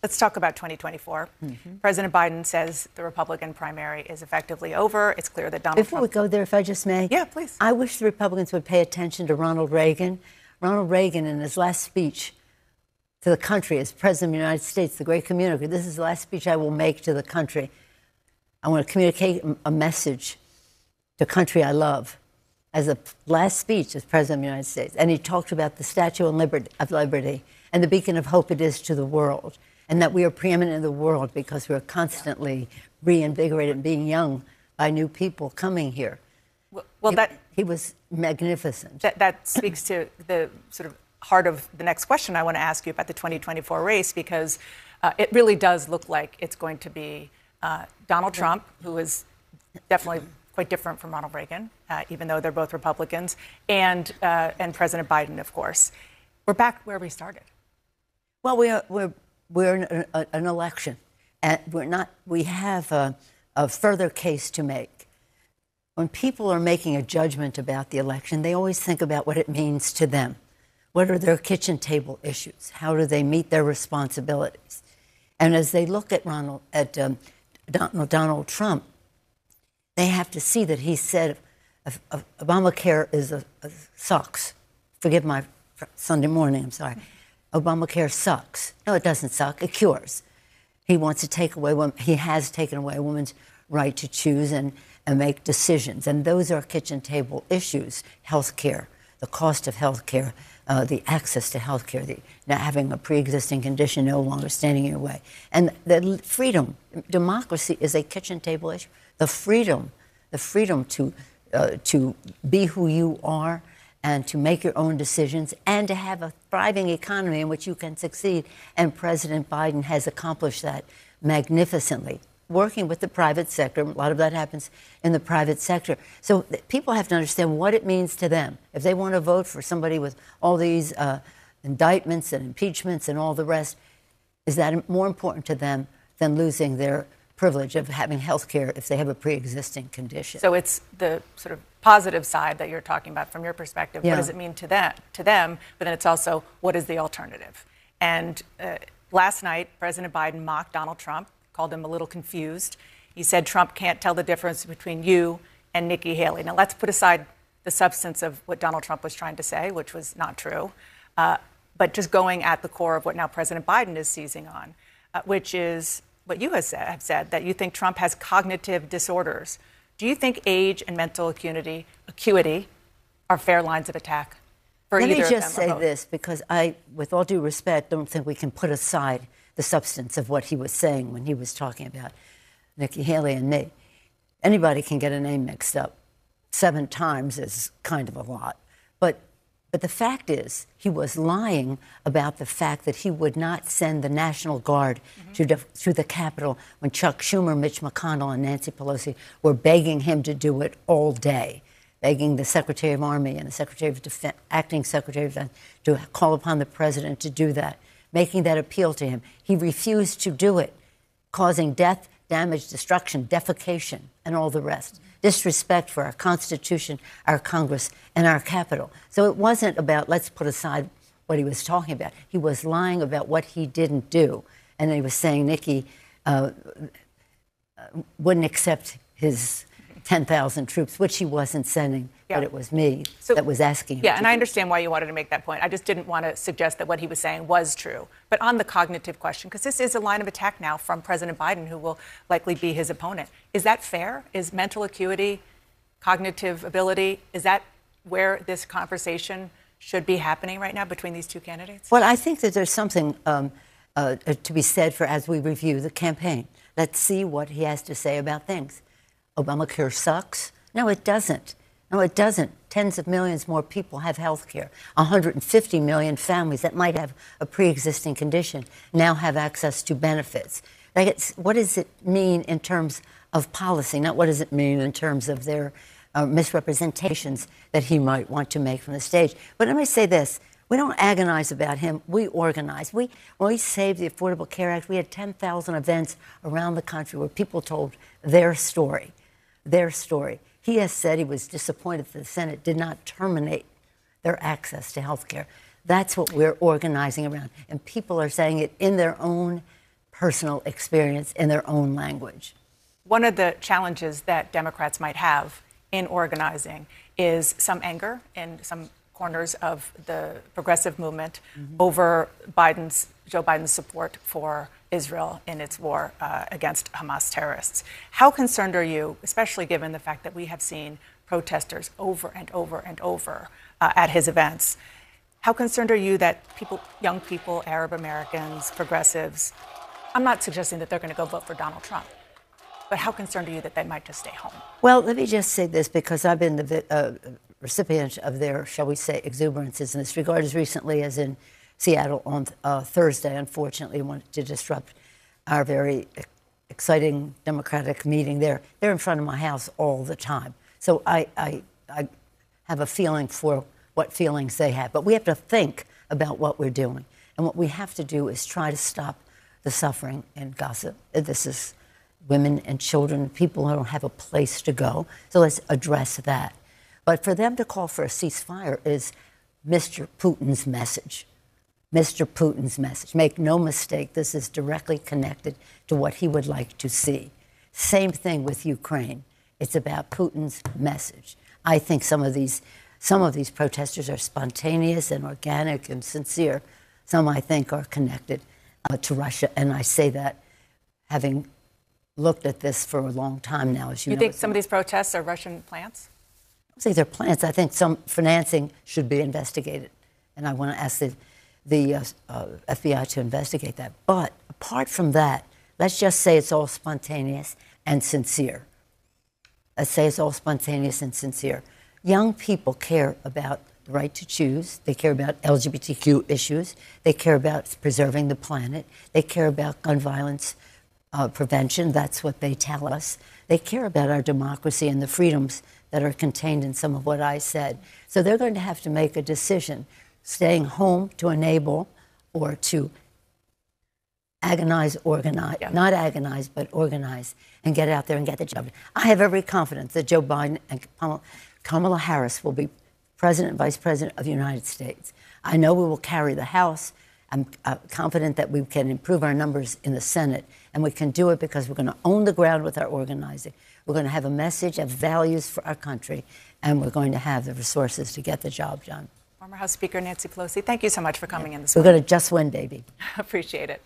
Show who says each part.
Speaker 1: Let's talk about 2024. President Biden says the Republican primary is effectively over. It's clear that Donald
Speaker 2: Before
Speaker 1: Trump...
Speaker 2: we go there, if I just may.
Speaker 1: Yeah, please.
Speaker 2: I wish the Republicans would pay attention to Ronald Reagan. Ronald Reagan, in his last speech to the country as President of the United States, the great communicator, this is the last speech I will make to the country. I want to communicate a message to the country I love as a last speech as President of the United States. And he talked about the Statue of Liberty and the beacon of hope it is to the world, and that we are preeminent in the world because we are constantly reinvigorated and being young by new people coming here.
Speaker 1: Well,
Speaker 2: he was magnificent.
Speaker 1: That speaks to the sort of heart of the next question I want to ask you about the 2024 race, because it really does look like it's going to be Donald Trump, who is definitely quite different from Ronald Reagan, even though they're both Republicans, and President Biden, of course. We're back where we started.
Speaker 2: Well, we're in an election, and we have a further case to make. When people are making a judgment about the election, they always think about what it means to them. What are their kitchen table issues? How do they meet their responsibilities? And as they look at Donald Trump, they have to see that he said Obamacare sucks. Forgive my Sunday morning, I'm sorry. Obamacare sucks. No, it doesn't suck. It cures. He wants to take away, he has taken away a woman's right to choose and make decisions. And those are kitchen table issues. Health care, the cost of health care, the access to health care, not having a pre-existing condition no longer standing in your way. And the freedom, democracy is a kitchen table issue. The freedom to be who you are and to make your own decisions and to have a thriving economy in which you can succeed. And President Biden has accomplished that magnificently, working with the private sector. A lot of that happens in the private sector. So people have to understand what it means to them. If they want to vote for somebody with all these indictments and impeachments and all the rest, is that more important to them than losing their privilege of having health care if they have a pre-existing condition?
Speaker 1: So it's the sort of positive side that you're talking about from your perspective. Yeah. What does it mean to them? But then it's also, what is the alternative? And last night, President Biden mocked Donald Trump, called him a little confused. He said Trump can't tell the difference between you and Nikki Haley. Now, let's put aside the substance of what Donald Trump was trying to say, which was not true, but just going at the core of what now President Biden is seizing on, which is what you have said, that you think Trump has cognitive disorders. Do you think age and mental acuity are fair lines of attack for either of them?
Speaker 2: Let me just say this, because I, with all due respect, don't think we can put aside the substance of what he was saying when he was talking about Nikki Haley and me. Anybody can get a name mixed up. 7 times is kind of a lot. But the fact is, he was lying about the fact that he would not send the National Guard to the Capitol when Chuck Schumer, Mitch McConnell, and Nancy Pelosi were begging him to do it all day, begging the Secretary of Army and the Secretary of Defense, acting Secretary of Defense, to call upon the president to do that, making that appeal to him. He refused to do it, causing death, damage, destruction, defecation, and all the rest. Disrespect for our Constitution, our Congress, and our Capitol. So it wasn't about, let's put aside what he was talking about. He was lying about what he didn't do. And he was saying Nikki wouldn't accept his 10,000 troops, which he wasn't sending, but it was me that was asking him.
Speaker 1: Yeah, and I understand why you wanted to make that point. I just didn't want to suggest that what he was saying was true. But on the cognitive question, because this is a line of attack now from President Biden, who will likely be his opponent, is that fair? Is mental acuity, cognitive ability, is that where this conversation should be happening right now between these two candidates?
Speaker 2: Well, I think that there's something to be said for, as we review the campaign, let's see what he has to say about things. Obamacare sucks? No, it doesn't. No, it doesn't. Tens of millions more people have health care. 150 million families that might have a pre-existing condition now have access to benefits. What does it mean in terms of policy? Not what does it mean in terms of their misrepresentations that he might want to make from the stage. But let me say this. We don't agonize about him. We organize. When we saved the Affordable Care Act, we had 10,000 events around the country where people told their story. Their story. He has said he was disappointed that the Senate did not terminate their access to health care. That's what we're organizing around. And people are saying it in their own personal experience in their own language.
Speaker 1: One of the challenges that Democrats might have in organizing is some anger in some corners of the progressive movement over Joe Biden's support for Israel in its war against Hamas terrorists. How concerned are you, especially given the fact that we have seen protesters over and over and over at his events? How concerned are you that young people, Arab Americans, progressives, I'm not suggesting that they're going to go vote for Donald Trump, but how concerned are you that they might just stay home?
Speaker 2: Well, let me just say this, because I've been the recipient of their, shall we say, exuberances in this regard as recently as in Seattle on Thursday. Unfortunately, wanted to disrupt our very exciting Democratic meeting there. They're in front of my house all the time. So I have a feeling for what feelings they have. But we have to think about what we're doing. And what we have to do is try to stop the suffering in Gaza. This is women and children, people who don't have a place to go. So let's address that. But for them to call for a ceasefire is Mr. Putin's message. Mr. Putin's message. Make no mistake, this is directly connected to what he would like to see. Same thing with Ukraine. It's about Putin's message. I think some of these protesters are spontaneous and organic and sincere. Some, I think, are connected to Russia. And I say that having looked at this for a long time now, as you know.
Speaker 1: You think some of these protests are Russian plants?
Speaker 2: I don't say they're plants. I think some financing should be investigated. And I want to ask the FBI to investigate that. But apart from that, let's just say it's all spontaneous and sincere. Let's say it's all spontaneous and sincere. Young people care about the right to choose. They care about LGBTQ issues. They care about preserving the planet. They care about gun violence prevention. That's what they tell us. They care about our democracy and the freedoms that are contained in some of what I said. So they're going to have to make a decision, staying home to enable or to organize, not agonize, but organize and get out there and get the job done. I have every confidence that Joe Biden and Kamala Harris will be President and Vice President of the United States. I know we will carry the House. I'm confident that we can improve our numbers in the Senate, and we can do it because we're going to own the ground with our organizing. We're going to have a message of values for our country, and we're going to have the resources to get the job done.
Speaker 1: Former House Speaker Nancy Pelosi, thank you so much for coming in this morning.
Speaker 2: We're going to just win, baby.
Speaker 1: Appreciate it.